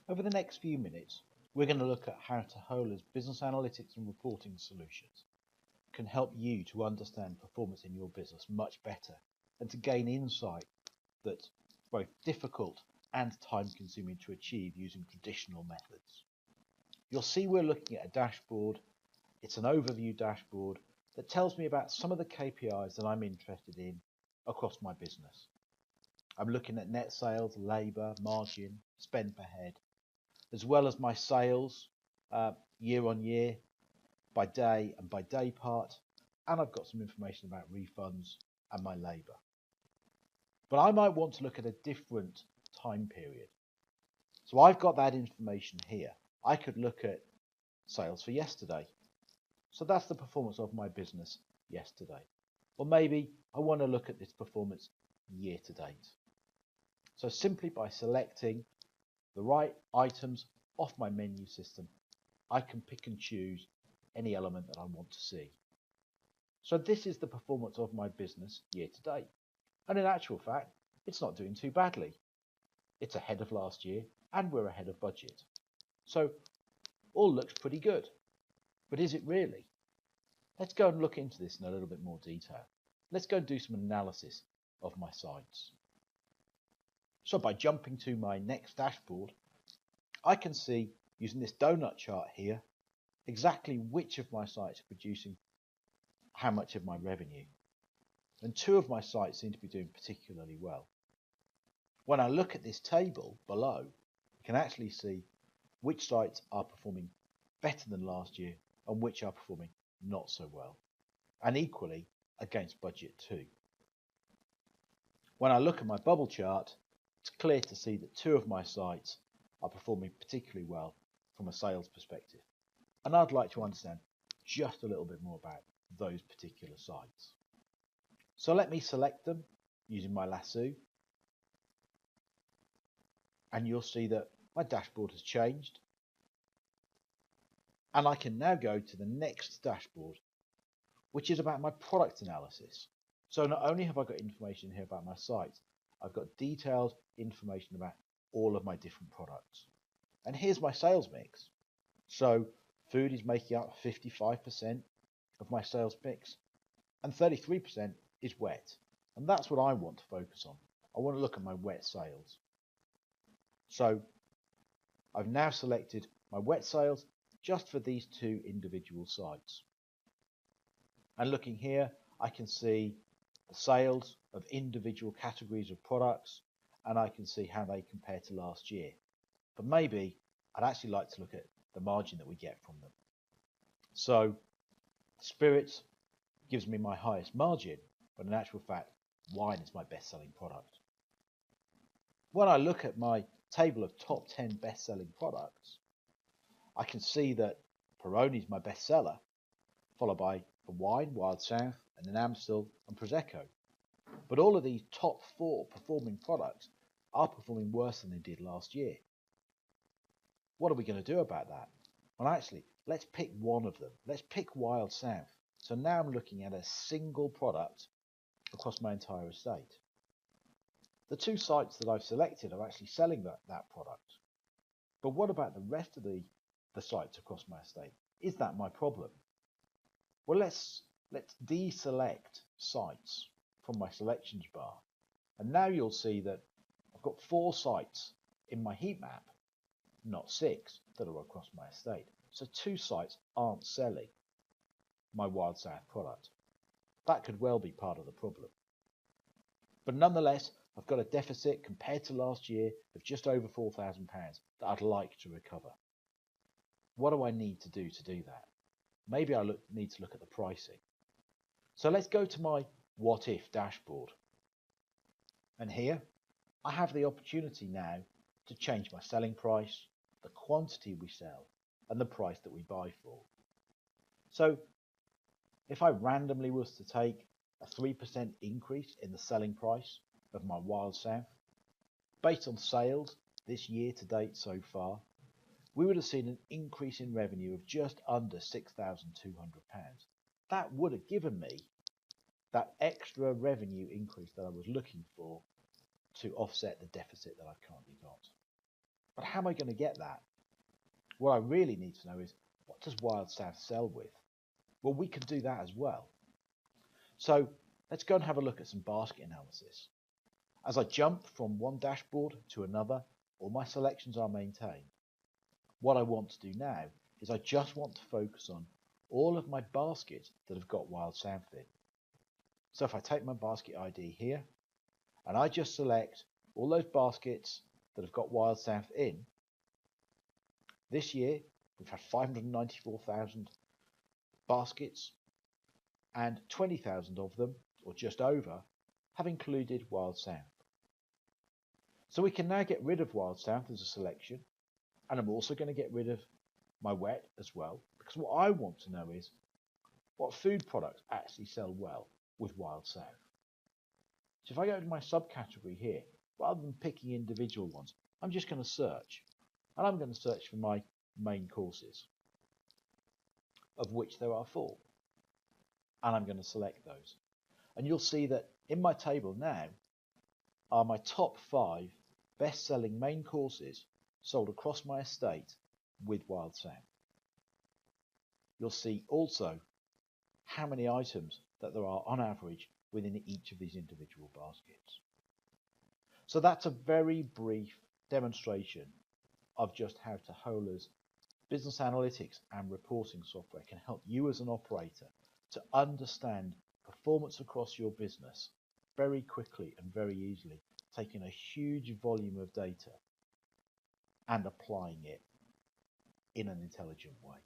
Over the next few minutes, we're going to look at how Tahola's business analytics and reporting solutions can help you to understand performance in your business much better and to gain insight that's both difficult and time consuming to achieve using traditional methods. You'll see we're looking at a dashboard. It's an overview dashboard that tells me about some of the KPIs that I'm interested in across my business. I'm looking at net sales, labour, margin, spend per head, as well as my sales year on year, by day and by day part, and I've got some information about refunds and my labour. But I might want to look at a different time period. So I've got that information here. I could look at sales for yesterday. So that's the performance of my business yesterday. Or maybe I want to look at this performance year to date. So simply by selecting the right items off my menu system, I can pick and choose any element that I want to see. So this is the performance of my business year to date. And in actual fact, it's not doing too badly. It's ahead of last year and we're ahead of budget. So all looks pretty good. But is it really? Let's go and look into this in a little bit more detail. Let's go and do some analysis of my sites. So by jumping to my next dashboard, I can see, using this donut chart here, exactly which of my sites are producing how much of my revenue. And two of my sites seem to be doing particularly well. When I look at this table below, you can actually see which sites are performing better than last year and which are performing not so well, and equally against budget too. When I look at my bubble chart, it's clear to see that two of my sites are performing particularly well from a sales perspective, and I'd like to understand just a little bit more about those particular sites. So let me select them using my lasso, and you'll see that my dashboard has changed, and I can now go to the next dashboard, which is about my product analysis. So not only have I got information here about my site, I've got detailed information about all of my different products. And here's my sales mix. So food is making up 55% of my sales mix, and 33% is wet. And that's what I want to focus on. I want to look at my wet sales. So I've now selected my wet sales just for these two individual sites. And looking here, I can see the sales of individual categories of products, and I can see how they compare to last year. But maybe I'd actually like to look at the margin that we get from them. So spirits gives me my highest margin, but in actual fact, wine is my best-selling product. When I look at my table of top 10 best-selling products, I can see that Peroni is my bestseller, followed by the wine, Wild South, and then Amstel and Prosecco. But all of these top 4 performing products are performing worse than they did last year. What are we going to do about that? Well, actually, let's pick one of them. Let's pick Wild South. So now I'm looking at a single product across my entire estate. The two sites that I've selected are actually selling that product. But what about the rest of the sites across my estate? Is that my problem? Well, let's deselect sites from my selections bar. And now you'll see that I've got 4 sites in my heat map, not 6 that are across my estate. So 2 sites aren't selling my Wild South product. That could well be part of the problem. But nonetheless, I've got a deficit compared to last year of just over £4,000 that I'd like to recover. What do I need to do that? Maybe I need to look at the pricing. So let's go to my what if dashboard. And here I have the opportunity now to change my selling price, the quantity we sell, and the price that we buy for. So if I randomly was to take a 3% increase in the selling price of my Wild South, based on sales this year to date so far, we would have seen an increase in revenue of just under £6,200. That would have given me that extra revenue increase that I was looking for to offset the deficit that I've currently got. But how am I going to get that? What I really need to know is, what does Wild South sell with? Well, we can do that as well. So let's go and have a look at some basket analysis. As I jump from one dashboard to another, all my selections are maintained. What I want to do now is I just want to focus on all of my baskets that have got Wild South in. So if I take my basket ID here and I just select all those baskets that have got Wild South in, this year we've had 594,000 baskets and 20,000 of them, or just over, have included Wild South. So we can now get rid of Wild South as a selection, and I'm also going to get rid of my wet as well, because what I want to know is what food products actually sell well with Wild South. So if I go to my subcategory here, rather than picking individual ones, I'm just going to search, and I'm going to search for my main courses, of which there are 4, and I'm going to select those. And you'll see that in my table now are my top 5 best-selling main courses sold across my estate with Wild South. You'll see also how many items that there are on average within each of these individual baskets. So that's a very brief demonstration of just how Tahola's business analytics and reporting software can help you as an operator to understand performance across your business very quickly and very easily, taking a huge volume of data and applying it in an intelligent way.